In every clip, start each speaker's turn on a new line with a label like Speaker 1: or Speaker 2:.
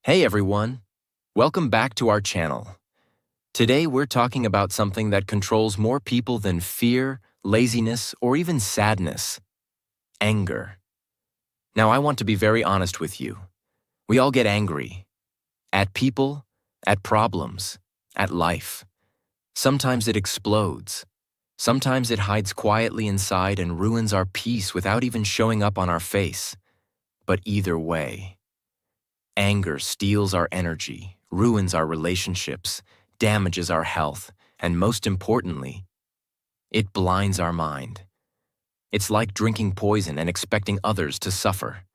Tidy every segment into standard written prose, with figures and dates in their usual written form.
Speaker 1: Hey everyone, welcome back to our channel. Today we're talking about something that controls more people than fear, laziness, or even sadness: anger. Now I want to be very honest with you. We all get angry. At people, at problems, at life. Sometimes it explodes. Sometimes it hides quietly inside and ruins our peace without even showing up on our face. But either way, anger steals our energy, ruins our relationships, damages our health, and most importantly, it blinds our mind. It's like drinking poison and expecting others to suffer.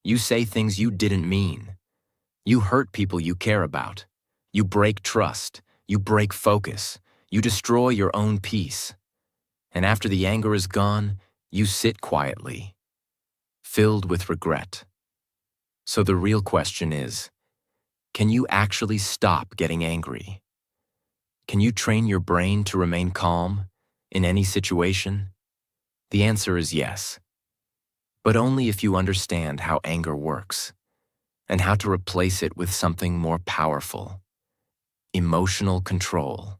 Speaker 1: You say things you didn't mean. You hurt people you care about. You break trust. You break focus. You destroy your own peace. And after the anger is gone, you sit quietly, filled with regret. So the real question is, can you actually stop getting angry? Can you train your brain to remain calm in any situation? The answer is yes, but only if you understand how anger works and how to replace it with something more powerful: emotional control.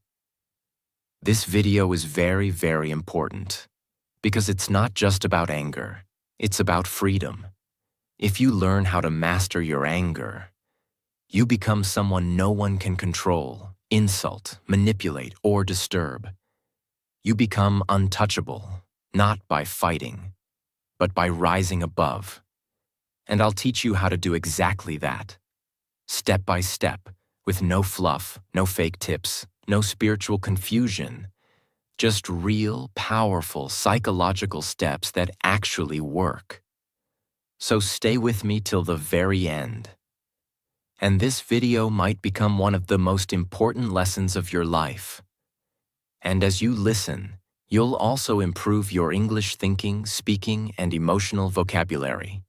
Speaker 1: This video is very, very important because it's not just about anger, it's about freedom. If you learn how to master your anger, you become someone no one can control, insult, manipulate, or disturb. You become untouchable, not by fighting, but by rising above. And I'll teach you how to do exactly that, step by step, with no fluff, no fake tips, no spiritual confusion, just real, powerful, psychological steps that actually work. So stay with me till the very end. And this video might become one of the most important lessons of your life. And as you listen, you'll also improve your English thinking, speaking, and emotional vocabulary,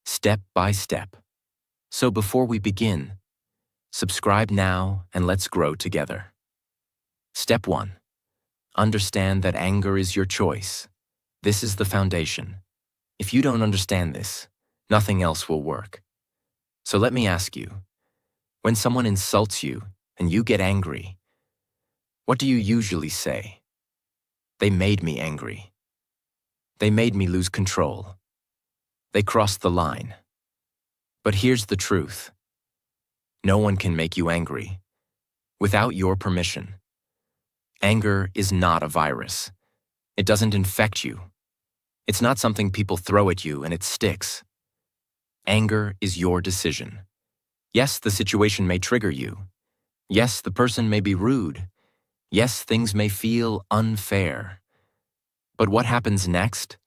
Speaker 1: step by step. So before we begin, subscribe now and let's grow together. Step 1. Understand that anger is your choice. This is the foundation. If you don't understand this, nothing else will work. So let me ask you, when someone insults you and you get angry, what do you usually say? They made me angry. They made me lose control. They crossed the line. But here's the truth. No one can make you angry without your permission. Anger is not a virus. It doesn't infect you. It's not something people throw at you and it sticks. Anger is your decision. Yes, the situation may trigger you. Yes, the person may be rude. Yes, things may feel unfair. But what happens next?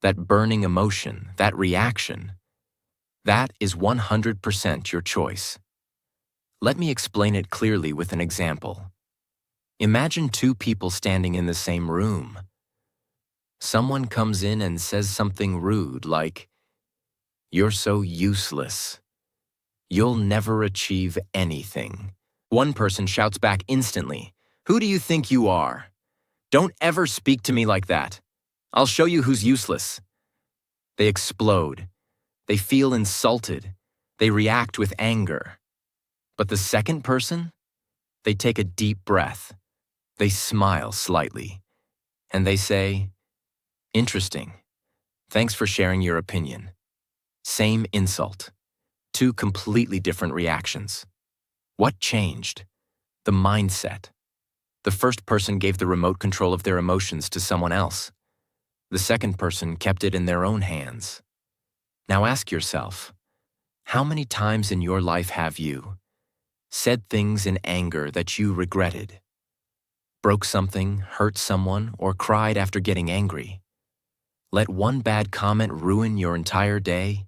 Speaker 1: That burning emotion, that reaction, that is 100% your choice. Let me explain it clearly with an example. Imagine two people standing in the same room. Someone comes in and says something rude like, "You're so useless. You'll never achieve anything." One person shouts back instantly, "Who do you think you are? Don't ever speak to me like that. I'll show you who's useless." They explode. They feel insulted. They react with anger. But the second person? They take a deep breath. They smile slightly. And they say, "Interesting. Thanks for sharing your opinion." Same insult. Two completely different reactions. What changed? The mindset. The first person gave the remote control of their emotions to someone else. The second person kept it in their own hands. Now ask yourself, how many times in your life have you said things in anger that you regretted? Broke something, hurt someone, or cried after getting angry? Let one bad comment ruin your entire day?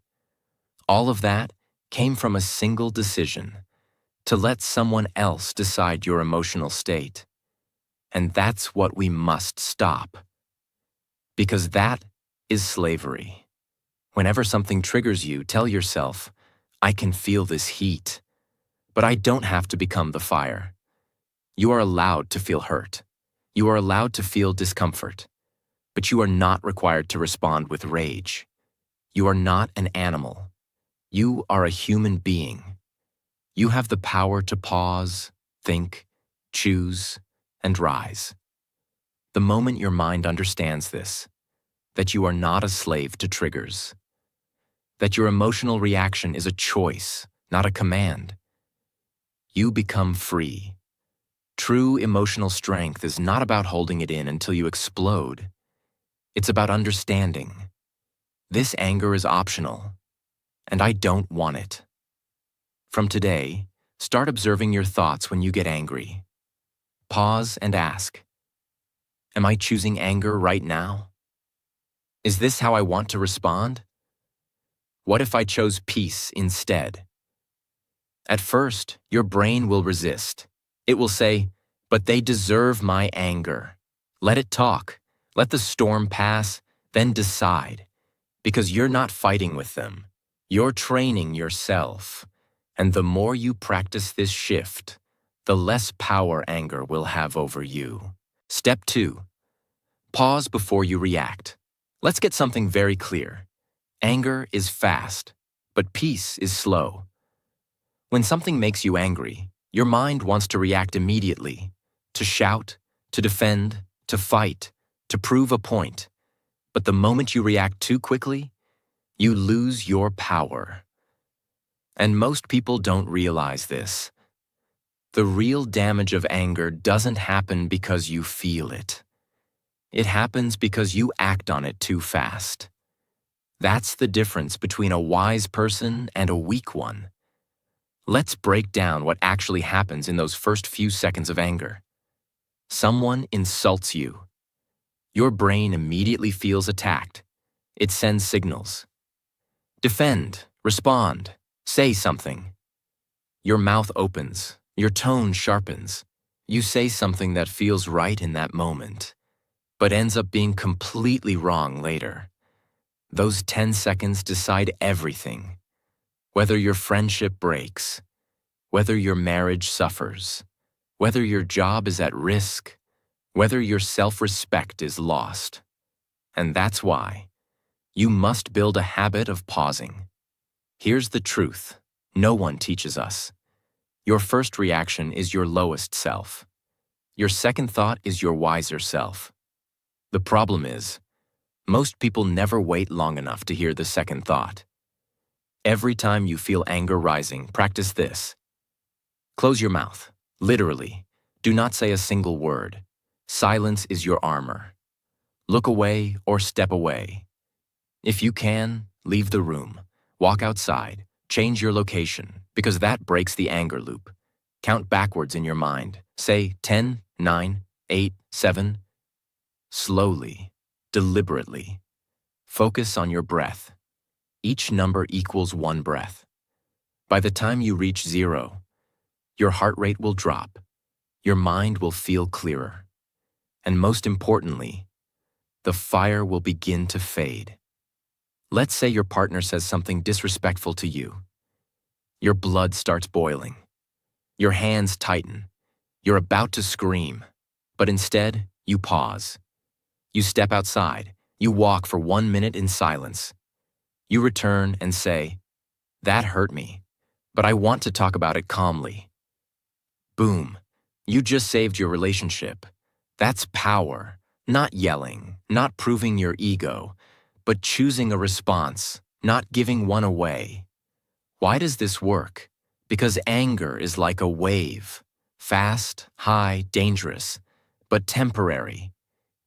Speaker 1: All of that came from a single decision: to let someone else decide your emotional state. And that's what we must stop. Because that is slavery. Whenever something triggers you, tell yourself, "I can feel this heat, but I don't have to become the fire." You are allowed to feel hurt. You are allowed to feel discomfort. But you are not required to respond with rage. You are not an animal. You are a human being. You have the power to pause, think, choose, and rise. The moment your mind understands this, that you are not a slave to triggers, that your emotional reaction is a choice, not a command, you become free. True emotional strength is not about holding it in until you explode. It's about understanding. This anger is optional, and I don't want it. From today, start observing your thoughts when you get angry. Pause and ask, am I choosing anger right now? Is this how I want to respond? What if I chose peace instead? At first, your brain will resist. It will say, but they deserve my anger. Let it talk. Let the storm pass, then decide. Because you're not fighting with them. You're training yourself. And the more you practice this shift, the less power anger will have over you. Step 2. Pause before you react. Let's get something very clear. Anger is fast, but peace is slow. When something makes you angry, your mind wants to react immediately, to shout, to defend, to fight, to prove a point. But the moment you react too quickly, you lose your power. And most people don't realize this. The real damage of anger doesn't happen because you feel it. It happens because you act on it too fast. That's the difference between a wise person and a weak one. Let's break down what actually happens in those first few seconds of anger. Someone insults you. Your brain immediately feels attacked. It sends signals. Defend, respond, say something. Your mouth opens, your tone sharpens. You say something that feels right in that moment, but ends up being completely wrong later. Those 10 seconds decide everything. Whether your friendship breaks, whether your marriage suffers, whether your job is at risk, whether your self-respect is lost. And that's why you must build a habit of pausing. Here's the truth. No one teaches us. Your first reaction is your lowest self. Your second thought is your wiser self. The problem is, most people never wait long enough to hear the second thought. Every time you feel anger rising, practice this. Close your mouth. Literally. Do not say a single word. Silence is your armor. Look away or step away. If you can, leave the room. Walk outside. Change your location, because that breaks the anger loop. Count backwards in your mind. Say 10, 9, 8, 7. Slowly, deliberately. Focus on your breath. Each number equals 1 breath. By the time you reach 0, your heart rate will drop. Your mind will feel clearer. And most importantly, the fire will begin to fade. Let's say your partner says something disrespectful to you. Your blood starts boiling. Your hands tighten. You're about to scream, but instead, you pause. You step outside. You walk for 1 minute in silence. You return and say, "That hurt me, but I want to talk about it calmly." Boom. You just saved your relationship. That's power, not yelling, not proving your ego, but choosing a response, not giving one away. Why does this work? Because anger is like a wave. Fast, high, dangerous, but temporary.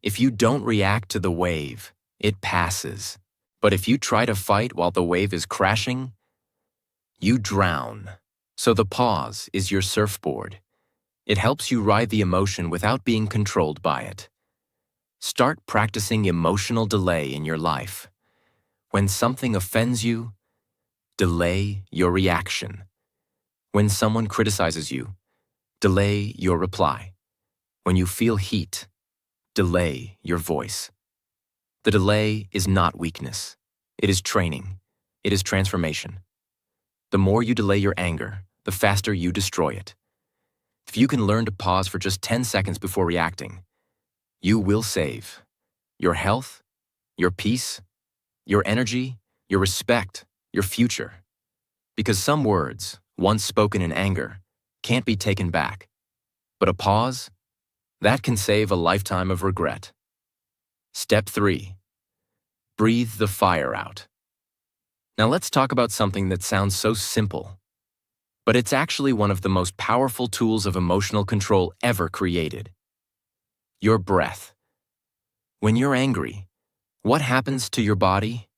Speaker 1: If you don't react to the wave, it passes. But if you try to fight while the wave is crashing, you drown. So the pause is your surfboard. It helps you ride the emotion without being controlled by it. Start practicing emotional delay in your life. When something offends you, delay your reaction. When someone criticizes you, delay your reply. When you feel heat, delay your voice. The delay is not weakness. It is training. It is transformation. The more you delay your anger, the faster you destroy it. If you can learn to pause for just 10 seconds before reacting, you will save your health, your peace, your energy, your respect, your future. Because some words, once spoken in anger, can't be taken back. But a pause? That can save a lifetime of regret. Step 3. Breathe the fire out. Now let's talk about something that sounds so simple, but it's actually one of the most powerful tools of emotional control ever created. Your breath. When you're angry, what happens to your body?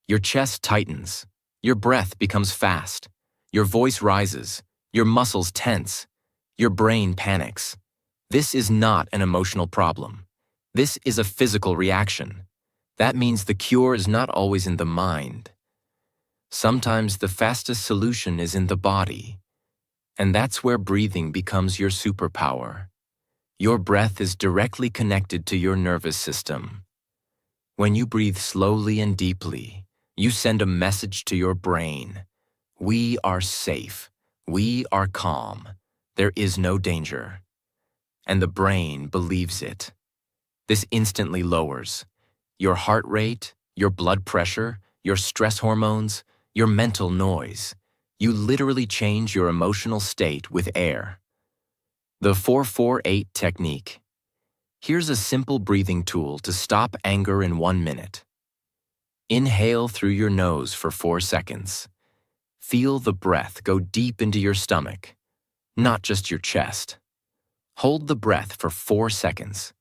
Speaker 1: Your chest tightens, your breath becomes fast, your voice rises, your muscles tense, your brain panics. This is not an emotional problem. This is a physical reaction. That means the cure is not always in the mind. Sometimes the fastest solution is in the body. And that's where breathing becomes your superpower. Your breath is directly connected to your nervous system. When you breathe slowly and deeply, you send a message to your brain. We are safe. We are calm. There is no danger. And the brain believes it. This instantly lowers your heart rate, your blood pressure, your stress hormones, your mental noise. You literally change your emotional state with air. The 4-4-8 technique. Here's a simple breathing tool to stop anger in 1 minute. Inhale through your nose for 4 seconds. Feel the breath go deep into your stomach, not just your chest. Hold the breath for 4 seconds.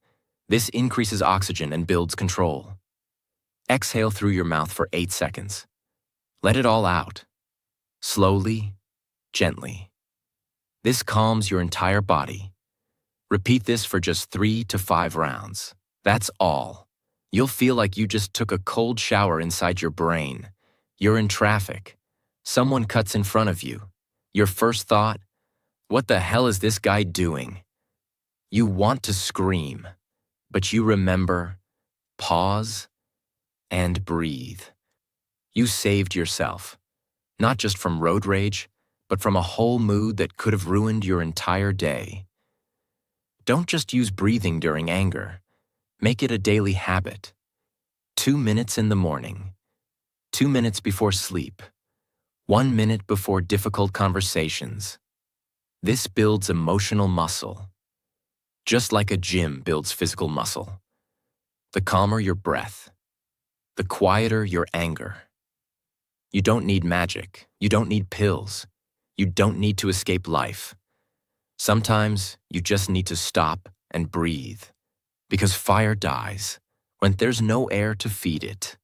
Speaker 1: This increases oxygen and builds control. Exhale through your mouth for 8 seconds. Let it all out. Slowly, gently. This calms your entire body. Repeat this for just 3 to 5 rounds. That's all. You'll feel like you just took a cold shower inside your brain. You're in traffic. Someone cuts in front of you. Your first thought, what the hell is this guy doing? You want to scream, but you remember, pause, and breathe. You saved yourself, not just from road rage, but from a whole mood that could have ruined your entire day. Don't just use breathing during anger. Make it a daily habit. 2 minutes in the morning, 2 minutes before sleep, 1 minute before difficult conversations. This builds emotional muscle, just like a gym builds physical muscle. The calmer your breath, the quieter your anger. You don't need magic. You don't need pills. You don't need to escape life. Sometimes you just need to stop and breathe, because fire dies when there's no air to feed it.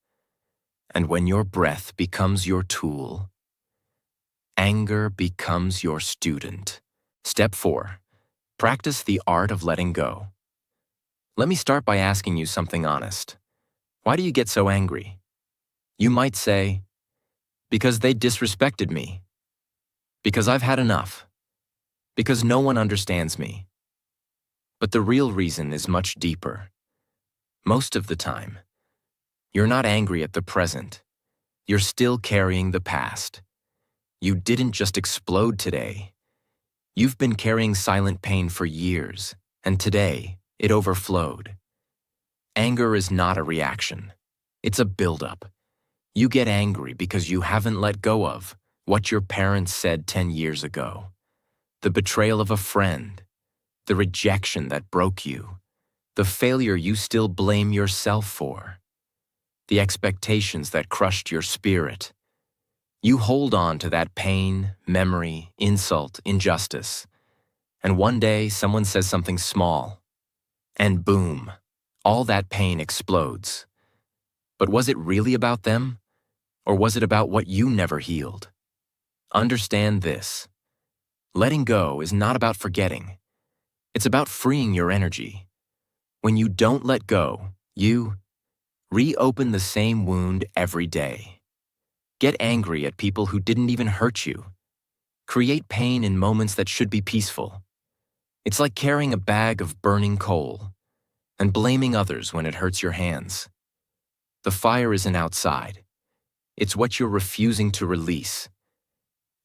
Speaker 1: And when your breath becomes your tool, anger becomes your student. Step 4. Practice the art of letting go. Let me start by asking you something honest. Why do you get so angry? You might say, because they disrespected me. Because I've had enough. Because no one understands me. But the real reason is much deeper. Most of the time, you're not angry at the present. You're still carrying the past. You didn't just explode today. You've been carrying silent pain for years, and today, it overflowed. Anger is not a reaction. It's a buildup. You get angry because you haven't let go of what your parents said 10 years ago. The betrayal of a friend, the rejection that broke you, the failure you still blame yourself for, the expectations that crushed your spirit. You hold on to that pain, memory, insult, injustice, and one day someone says something small, and boom, all that pain explodes. But was it really about them? Or was it about what you never healed? Understand this. Letting go is not about forgetting. It's about freeing your energy. When you don't let go, you reopen the same wound every day. Get angry at people who didn't even hurt you. Create pain in moments that should be peaceful. It's like carrying a bag of burning coal and blaming others when it hurts your hands. The fire isn't outside. It's what you're refusing to release.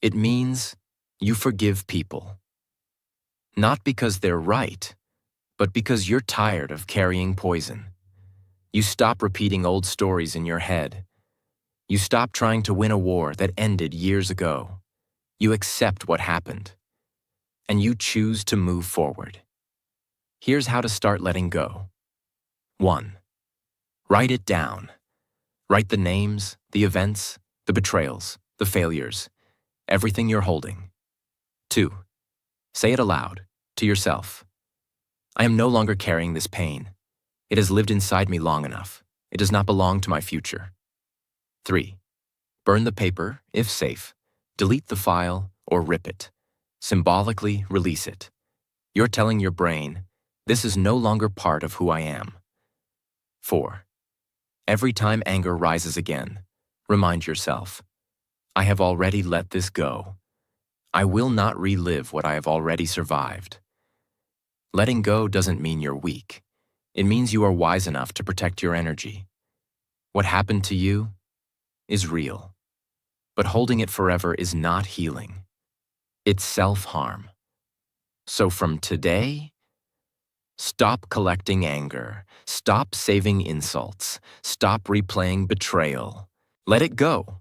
Speaker 1: It means you forgive people. Not because they're right, but because you're tired of carrying poison. You stop repeating old stories in your head. You stop trying to win a war that ended years ago. You accept what happened. And you choose to move forward. Here's how to start letting go. 1. Write it down. Write the names, the events, the betrayals, the failures, everything you're holding. 2. Say it aloud, to yourself. I am no longer carrying this pain. It has lived inside me long enough. It does not belong to my future. 3. Burn the paper, if safe. Delete the file or rip it. Symbolically release it. You're telling your brain, this is no longer part of who I am. 4. Every time anger rises again, remind yourself, I have already let this go. I will not relive what I have already survived. Letting go doesn't mean you're weak. It means you are wise enough to protect your energy. What happened to you is real, but holding it forever is not healing. It's self-harm. So from today, stop collecting anger. Stop saving insults. Stop replaying betrayal. Let it go,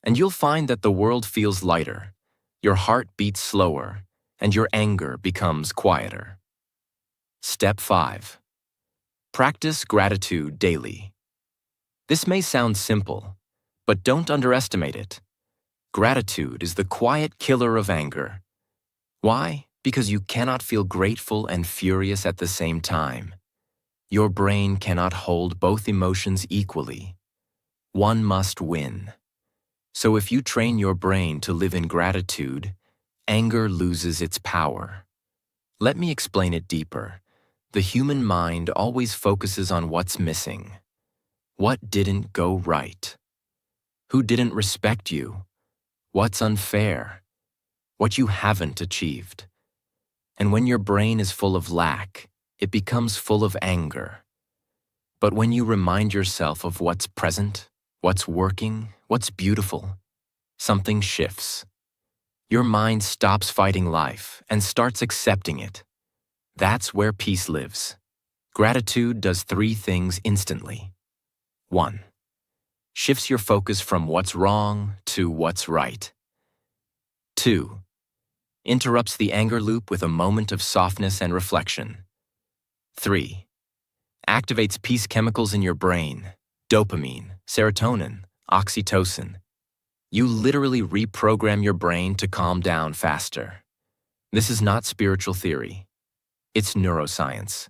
Speaker 1: and you'll find that the world feels lighter, your heart beats slower, and your anger becomes quieter. Step 5. Practice gratitude daily. This may sound simple, but don't underestimate it. Gratitude is the quiet killer of anger. Why? Because you cannot feel grateful and furious at the same time. Your brain cannot hold both emotions equally. One must win. So if you train your brain to live in gratitude, anger loses its power. Let me explain it deeper. The human mind always focuses on what's missing. What didn't go right? Who didn't respect you? What's unfair? What you haven't achieved. And when your brain is full of lack, it becomes full of anger. But when you remind yourself of what's present, what's working, what's beautiful, something shifts. Your mind stops fighting life and starts accepting it. That's where peace lives. Gratitude does 3 things instantly. 1. Shifts your focus from what's wrong to what's right. 2. Interrupts the anger loop with a moment of softness and reflection. 3. Activates peace chemicals in your brain, dopamine, serotonin, oxytocin. You literally reprogram your brain to calm down faster. This is not spiritual theory. It's neuroscience.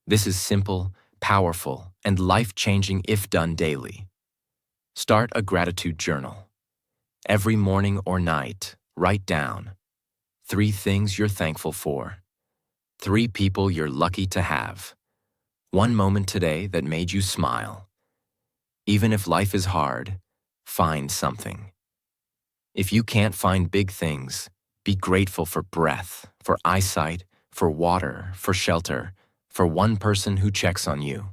Speaker 1: This is simple, powerful, and life-changing if done daily. Start a gratitude journal. Every morning or night, write down 3 things you're thankful for. 3 people you're lucky to have. 1 moment today that made you smile. Even if life is hard, find something. If you can't find big things, be grateful for breath, for eyesight, for water, for shelter, for one person who checks on you.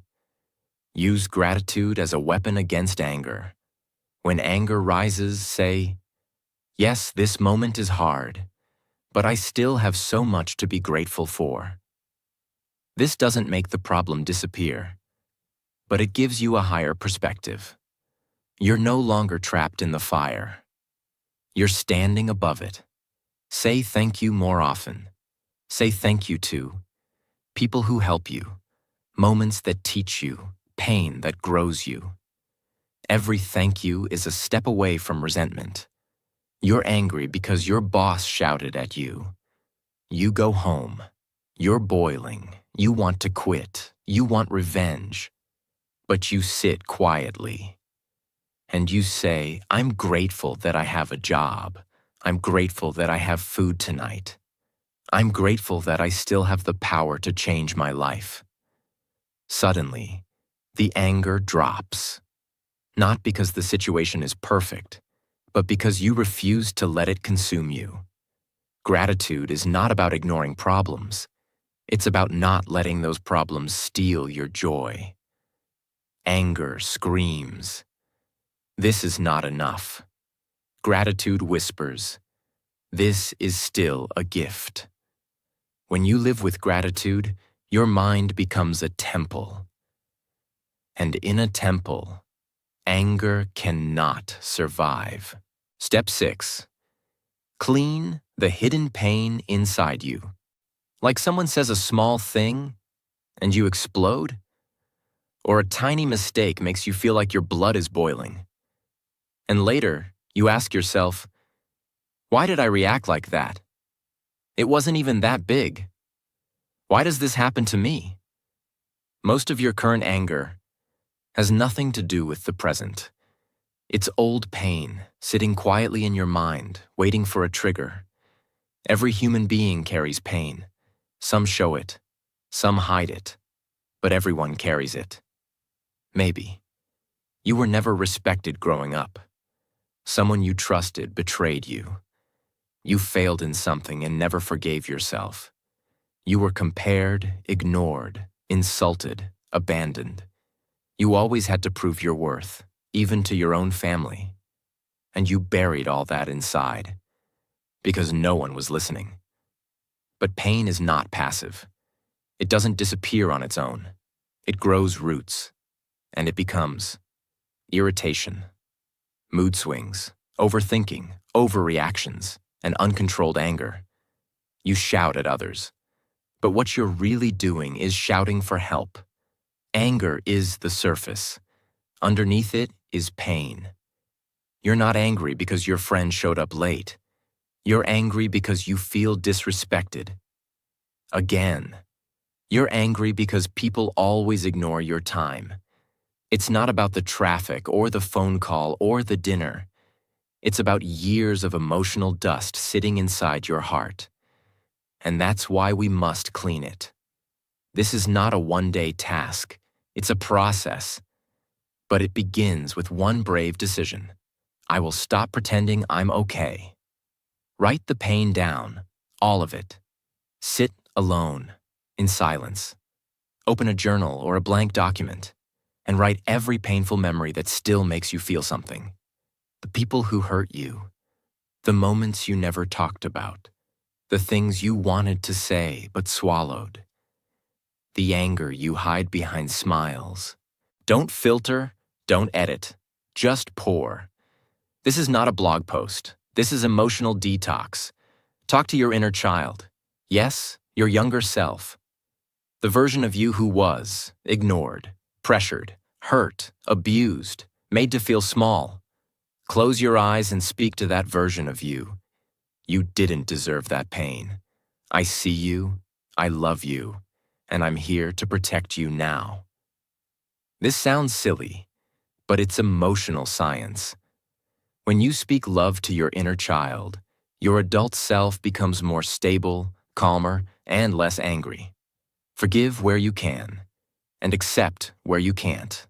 Speaker 1: Use gratitude as a weapon against anger. When anger rises, say, yes, this moment is hard, but I still have so much to be grateful for. This doesn't make the problem disappear, but it gives you a higher perspective. You're no longer trapped in the fire. You're standing above it. Say thank you more often. Say thank you to people who help you, moments that teach you, pain that grows you. Every thank you is a step away from resentment. You're angry because your boss shouted at you. You go home. You're boiling. You want to quit. You want revenge. But you sit quietly. And you say, I'm grateful that I have a job. I'm grateful that I have food tonight. I'm grateful that I still have the power to change my life. Suddenly, the anger drops. Not because the situation is perfect, but because you refuse to let it consume you. Gratitude is not about ignoring problems. It's about not letting those problems steal your joy. Anger screams, this is not enough. Gratitude whispers, this is still a gift. When you live with gratitude, your mind becomes a temple. And in a temple, Anger cannot survive. Step 6. Clean the hidden pain inside you. Like someone says a small thing and you explode? Or a tiny mistake makes you feel like your blood is boiling. And later, you ask yourself, why did I react like that? It wasn't even that big. Why does this happen to me? Most of your current anger has nothing to do with the present. It's old pain sitting quietly in your mind, waiting for a trigger. Every human being carries pain. Some show it, some hide it, but everyone carries it. Maybe you were never respected growing up. Someone you trusted betrayed you. You failed in something and never forgave yourself. You were compared, ignored, insulted, abandoned. You always had to prove your worth, even to your own family. And you buried all that inside, because no one was listening. But pain is not passive. It doesn't disappear on its own. It grows roots, and it becomes irritation, mood swings, overthinking, overreactions, and uncontrolled anger. You shout at others, but what you're really doing is shouting for help. Anger is the surface. Underneath it is pain. You're not angry because your friend showed up late. You're angry because you feel disrespected. Again, you're angry because people always ignore your time. It's not about the traffic or the phone call or the dinner. It's about years of emotional dust sitting inside your heart. And that's why we must clean it. This is not a one-day task. It's a process. But it begins with one brave decision. I will stop pretending I'm okay. Write the pain down, all of it. Sit alone, in silence. Open a journal or a blank document, and write every painful memory that still makes you feel something. The people who hurt you, the moments you never talked about, the things you wanted to say but swallowed, the anger you hide behind smiles. Don't filter, don't edit, just pour. This is not a blog post. This is emotional detox. Talk to your inner child. Yes, your younger self. The version of you who was ignored, pressured, hurt, abused, made to feel small. Close your eyes and speak to that version of you. You didn't deserve that pain. I see you, I love you, and I'm here to protect you now. This sounds silly, but it's emotional science. When you speak love to your inner child, your adult self becomes more stable, calmer, and less angry. Forgive where you can, and accept where you can't.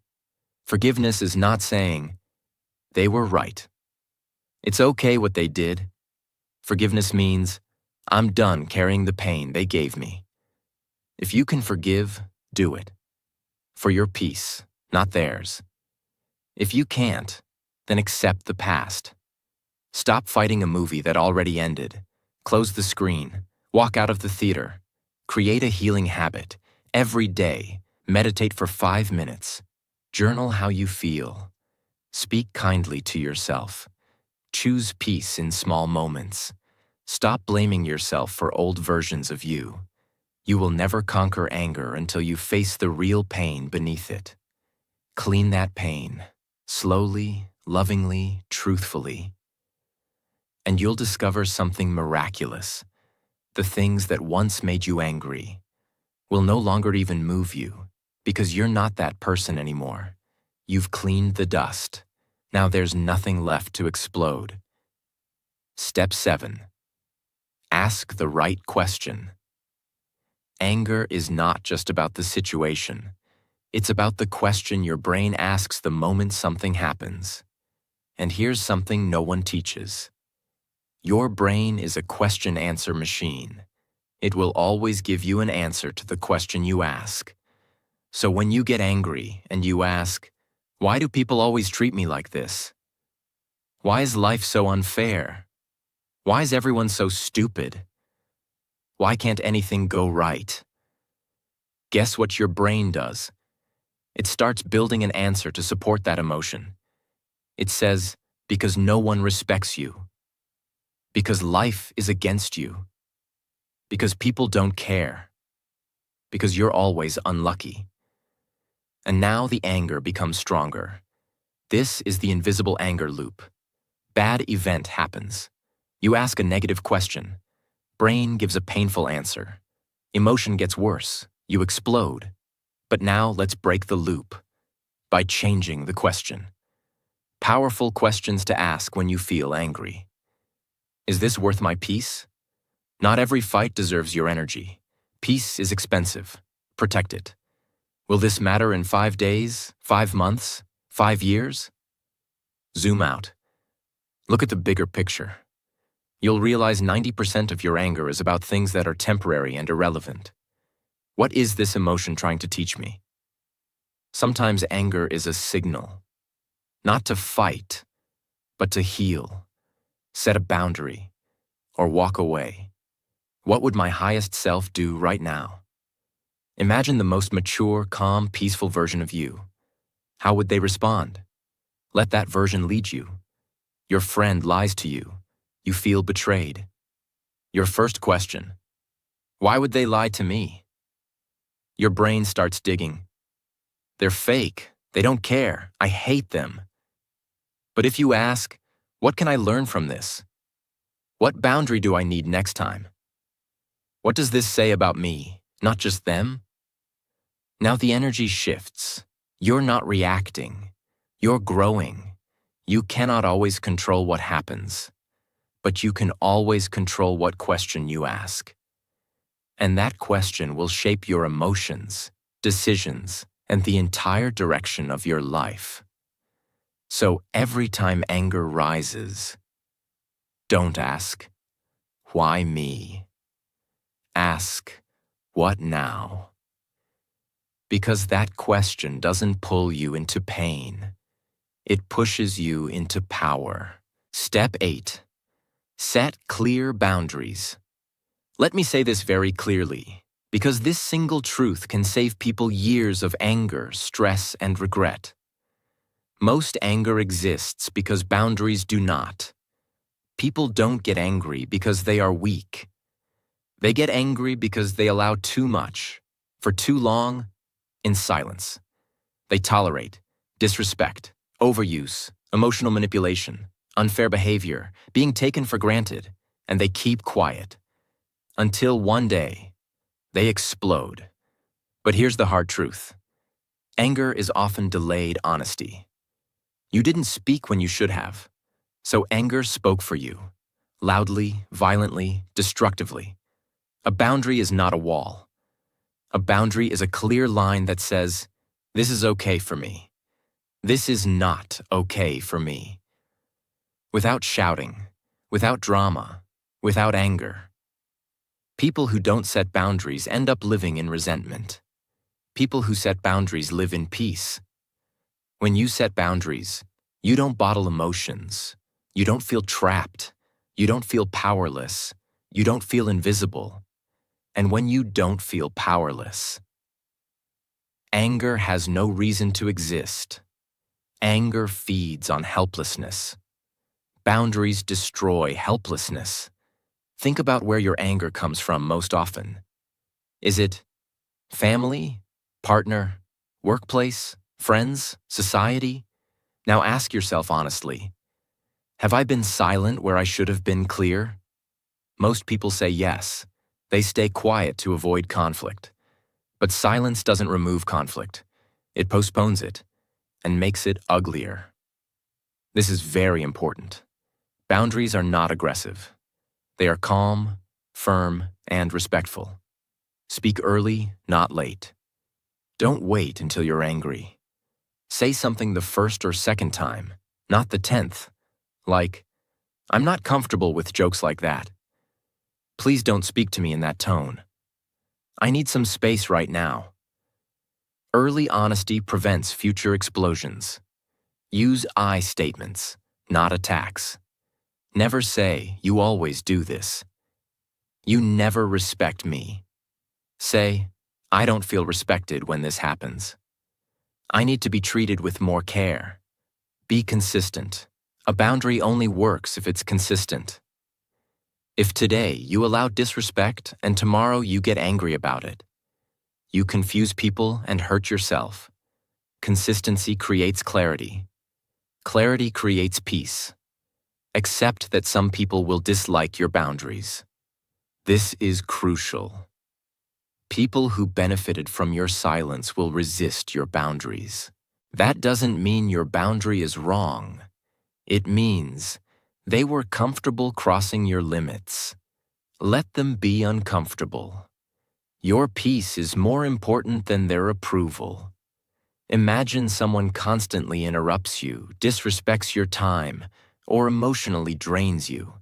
Speaker 1: Forgiveness is not saying, they were right. It's okay what they did. Forgiveness means, I'm done carrying the pain they gave me. If you can forgive, do it. For your peace, not theirs. If you can't, then accept the past. Stop fighting a movie that already ended. Close the screen. Walk out of the theater. Create a healing habit. Every day, meditate for 5 minutes. Journal how you feel. Speak kindly to yourself. Choose peace in small moments. Stop blaming yourself for old versions of you. You will never conquer anger until you face the real pain beneath it. Clean that pain, slowly, lovingly, truthfully. And you'll discover something miraculous. The things that once made you angry will no longer even move you, because you're not that person anymore. You've cleaned the dust. Now there's nothing left to explode. Step 7. Ask the right question. Anger is not just about the situation. It's about the question your brain asks the moment something happens. And here's something no one teaches. Your brain is a question-answer machine. It will always give you an answer to the question you ask. So when you get angry and you ask, why do people always treat me like this? Why is life so unfair? Why is everyone so stupid? Why can't anything go right? Guess what your brain does? It starts building an answer to support that emotion. It says, because no one respects you. Because life is against you. Because people don't care. Because you're always unlucky. And now the anger becomes stronger. This is the invisible anger loop. Bad event happens. You ask a negative question. Brain gives a painful answer. Emotion gets worse. You explode. But now let's break the loop by changing the question. Powerful questions to ask when you feel angry. Is this worth my peace? Not every fight deserves your energy. Peace is expensive. Protect it. Will this matter in 5 days, 5 months, 5 years? Zoom out. Look at the bigger picture. You'll realize 90% of your anger is about things that are temporary and irrelevant. What is this emotion trying to teach me? Sometimes anger is a signal. Not to fight, but to heal, set a boundary, or walk away. What would my highest self do right now? Imagine the most mature, calm, peaceful version of you. How would they respond? Let that version lead you. Your friend lies to you. You feel betrayed. Your first question: why would they lie to me? Your brain starts digging. They're fake. They don't care. I hate them. But if you ask, what can I learn from this? What boundary do I need next time? What does this say about me, not just them? Now the energy shifts. You're not reacting. You're growing. You cannot always control what happens, but you can always control what question you ask. And that question will shape your emotions, decisions, and the entire direction of your life. So every time anger rises, don't ask, why me? Ask, what now? Because that question doesn't pull you into pain. It pushes you into power. Step 8. Set clear boundaries. Let me say this very clearly, because this single truth can save people years of anger, stress, and regret. Most anger exists because boundaries do not. People don't get angry because they are weak. They get angry because they allow too much, for too long, in silence. They tolerate disrespect, overuse, emotional manipulation, unfair behavior, being taken for granted, and they keep quiet. Until one day, they explode. But here's the hard truth. Anger is often delayed honesty. You didn't speak when you should have, so anger spoke for you, loudly, violently, destructively. A boundary is not a wall. A boundary is a clear line that says, this is okay for me. This is not okay for me. Without shouting, without drama, without anger. People who don't set boundaries end up living in resentment. People who set boundaries live in peace. When you set boundaries, you don't bottle emotions. You don't feel trapped. You don't feel powerless. You don't feel invisible. And when you don't feel powerless, anger has no reason to exist. Anger feeds on helplessness. Boundaries destroy helplessness. Think about where your anger comes from most often. Is it family, partner, workplace, friends, society? Now ask yourself honestly, have I been silent where I should have been clear? Most people say yes. They stay quiet to avoid conflict. But silence doesn't remove conflict. It postpones it and makes it uglier. This is very important. Boundaries are not aggressive. They are calm, firm, and respectful. Speak early, not late. Don't wait until you're angry. Say something the first or second time, not the 10th. Like, I'm not comfortable with jokes like that. Please don't speak to me in that tone. I need some space right now. Early honesty prevents future explosions. Use I statements, not attacks. Never say, you always do this. You never respect me. Say, I don't feel respected when this happens. I need to be treated with more care. Be consistent. A boundary only works if it's consistent. If today you allow disrespect and tomorrow you get angry about it, you confuse people and hurt yourself. Consistency creates clarity. Clarity creates peace. Accept that some people will dislike your boundaries. This is crucial. People who benefited from your silence will resist your boundaries. That doesn't mean your boundary is wrong. It means they were comfortable crossing your limits. Let them be uncomfortable. Your peace is more important than their approval. Imagine someone constantly interrupts you, disrespects your time, or emotionally drains you.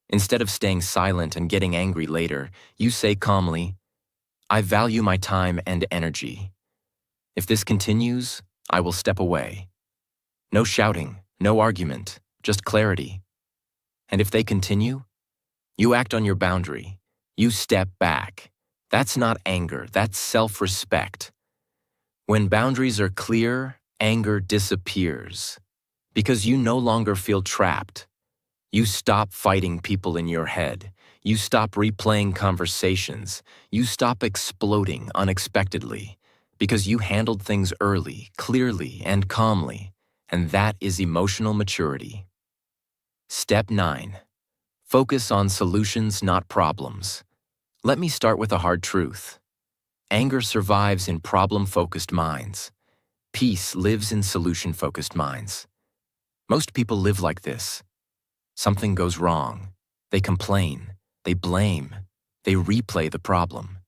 Speaker 1: Instead of staying silent and getting angry later, you say calmly, "I value my time and energy. If this continues, I will step away." No shouting, no argument, just clarity. And if they continue, you act on your boundary. You step back. That's not anger, that's self-respect. When boundaries are clear, anger disappears. Because you no longer feel trapped. You stop fighting people in your head. You stop replaying conversations. You stop exploding unexpectedly. Because you handled things early, clearly, and calmly. And that is emotional maturity. Step 9. Focus on solutions, not problems. Let me start with a hard truth. Anger survives in problem-focused minds. Peace lives in solution-focused minds. Most people live like this. Something goes wrong. They complain. They blame. They replay the problem.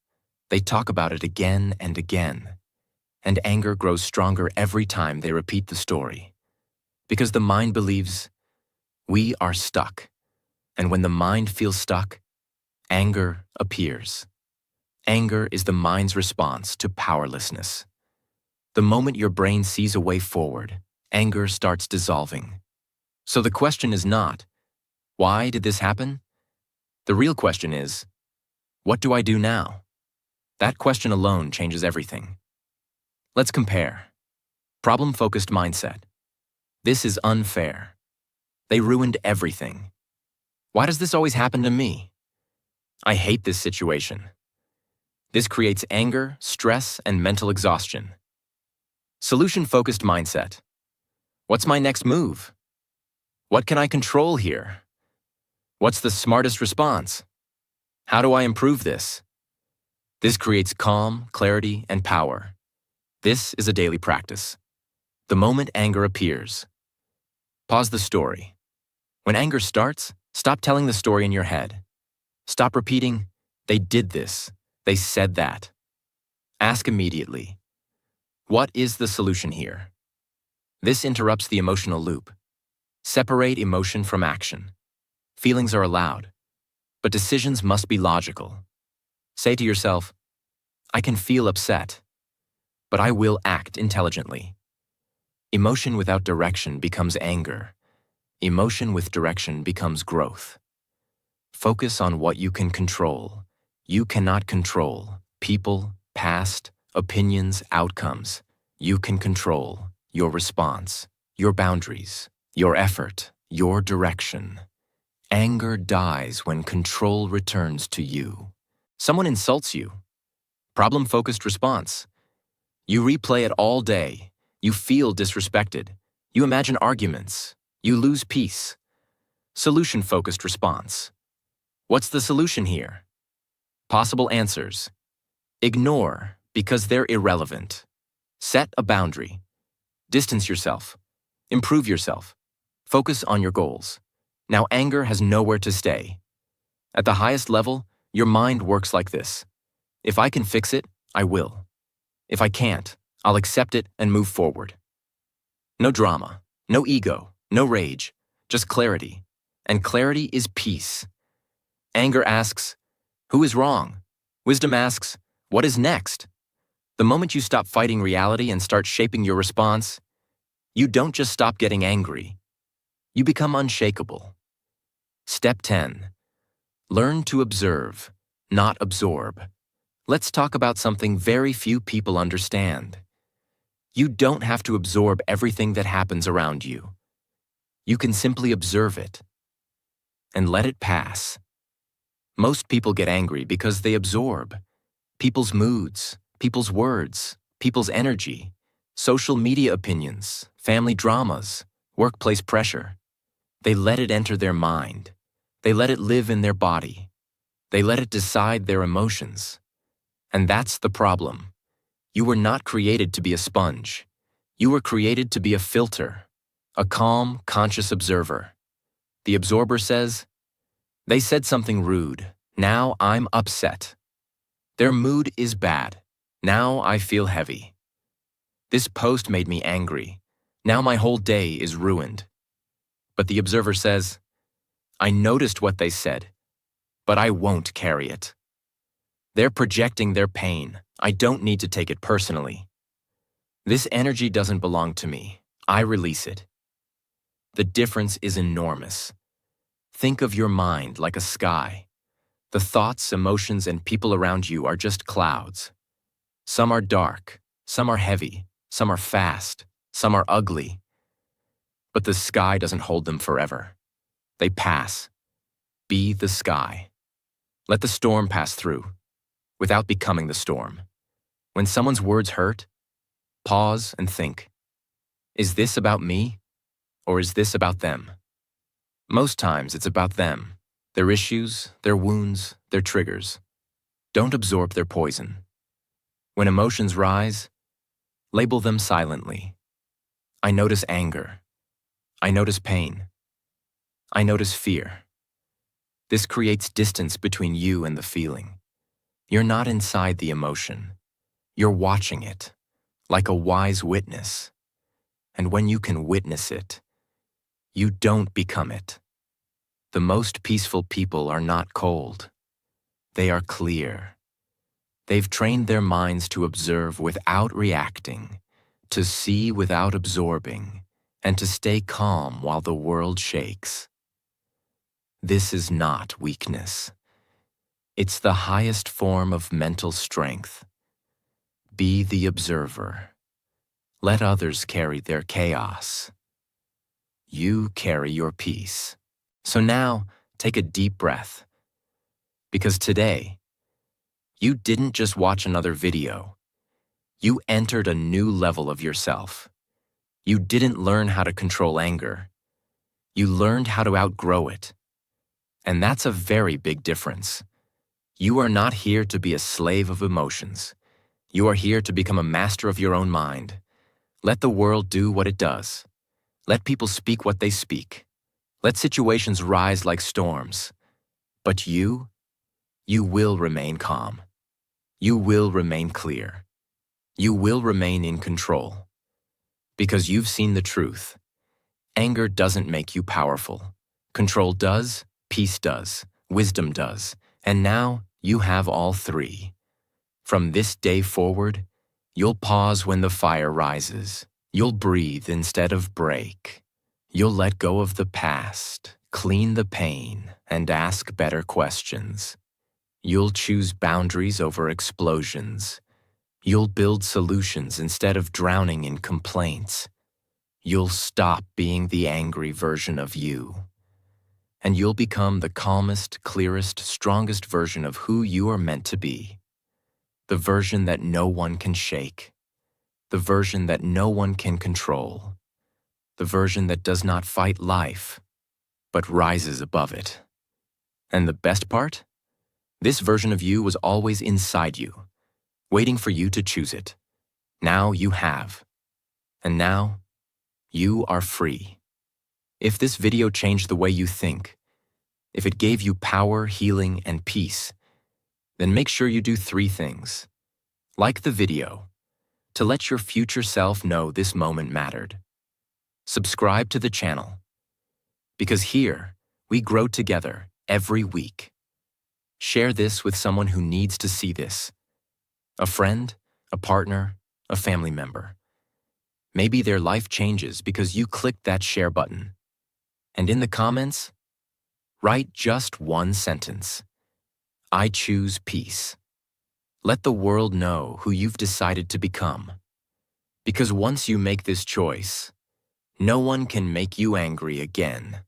Speaker 1: They talk about it again and again. And anger grows stronger every time they repeat the story. Because the mind believes, we are stuck. And when the mind feels stuck, anger appears. Anger is the mind's response to powerlessness. The moment your brain sees a way forward, anger starts dissolving. So the question is not, why did this happen? The real question is, what do I do now? That question alone changes everything. Let's compare. Problem-focused mindset. This is unfair. They ruined everything. Why does this always happen to me? I hate this situation. This creates anger, stress, and mental exhaustion. Solution-focused mindset. What's my next move? What can I control here? What's the smartest response? How do I improve this? This creates calm, clarity, and power. This is a daily practice. The moment anger appears, pause the story. When anger starts, stop telling the story in your head. Stop repeating, they did this, they said that. Ask immediately, what is the solution here? This interrupts the emotional loop. Separate emotion from action. Feelings are allowed, but decisions must be logical. Say to yourself, I can feel upset, but I will act intelligently. Emotion without direction becomes anger. Emotion with direction becomes growth. Focus on what you can control. You cannot control people, past, opinions, outcomes. You can control your response, your boundaries, your effort, your direction. Anger dies when control returns to you. Someone insults you. Problem-focused response. You replay it all day. You feel disrespected. You imagine arguments. You lose peace. Solution-focused response. What's the solution here? Possible answers. Ignore because they're irrelevant. Set a boundary. Distance yourself. Improve yourself. Focus on your goals. Now anger has nowhere to stay. At the highest level, your mind works like this. If I can fix it, I will. If I can't, I'll accept it and move forward. No drama, no ego, no rage, just clarity. And clarity is peace. Anger asks, who is wrong? Wisdom asks, what is next? The moment you stop fighting reality and start shaping your response, you don't just stop getting angry. You become unshakable. Step 10. Learn to observe, not absorb. Let's talk about something very few people understand. You don't have to absorb everything that happens around you. You can simply observe it and let it pass. Most people get angry because they absorb people's moods, people's words, people's energy, social media opinions, family dramas, workplace pressure. They let it enter their mind. They let it live in their body. They let it decide their emotions. And that's the problem. You were not created to be a sponge. You were created to be a filter, a calm, conscious observer. The absorber says, "They said something rude. Now I'm upset. Their mood is bad. Now I feel heavy. This post made me angry. Now my whole day is ruined." But the observer says, "I noticed what they said, but I won't carry it. They're projecting their pain. I don't need to take it personally. This energy doesn't belong to me. I release it." The difference is enormous. Think of your mind like a sky. The thoughts, emotions, and people around you are just clouds. Some are dark, some are heavy, some are fast, some are ugly. But the sky doesn't hold them forever. They pass. Be the sky. Let the storm pass through, without becoming the storm. When someone's words hurt, pause and think, is this about me, or is this about them? Most times it's about them, their issues, their wounds, their triggers. Don't absorb their poison. When emotions rise, label them silently. I notice anger. I notice pain. I notice fear. This creates distance between you and the feeling. You're not inside the emotion. You're watching it, like a wise witness. And when you can witness it, you don't become it. The most peaceful people are not cold. They are clear. They've trained their minds to observe without reacting, to see without absorbing, and to stay calm while the world shakes. This is not weakness. It's the highest form of mental strength. Be the observer. Let others carry their chaos. You carry your peace. So now, take a deep breath. Because today, you didn't just watch another video. You entered a new level of yourself. You didn't learn how to control anger. You learned how to outgrow it. And that's a very big difference. You are not here to be a slave of emotions. You are here to become a master of your own mind. Let the world do what it does. Let people speak what they speak. Let situations rise like storms. But you will remain calm. You will remain clear. You will remain in control. Because you've seen the truth. Anger doesn't make you powerful. Control does, peace does, wisdom does, and now you have all three. From this day forward, you'll pause when the fire rises. You'll breathe instead of break. You'll let go of the past, clean the pain, and ask better questions. You'll choose boundaries over explosions. You'll build solutions instead of drowning in complaints. You'll stop being the angry version of you. And you'll become the calmest, clearest, strongest version of who you are meant to be. The version that no one can shake. The version that no one can control. The version that does not fight life, but rises above it. And the best part? This version of you was always inside you, waiting for you to choose it. Now you have. And now, you are free. If this video changed the way you think, if it gave you power, healing, and peace, then make sure you do 3 things. Like the video, to let your future self know this moment mattered. Subscribe to the channel, because here, we grow together every week. Share this with someone who needs to see this. A friend, a partner, a family member. Maybe their life changes because you clicked that share button. And in the comments, write just 1 sentence. I choose peace. Let the world know who you've decided to become. Because once you make this choice, no one can make you angry again.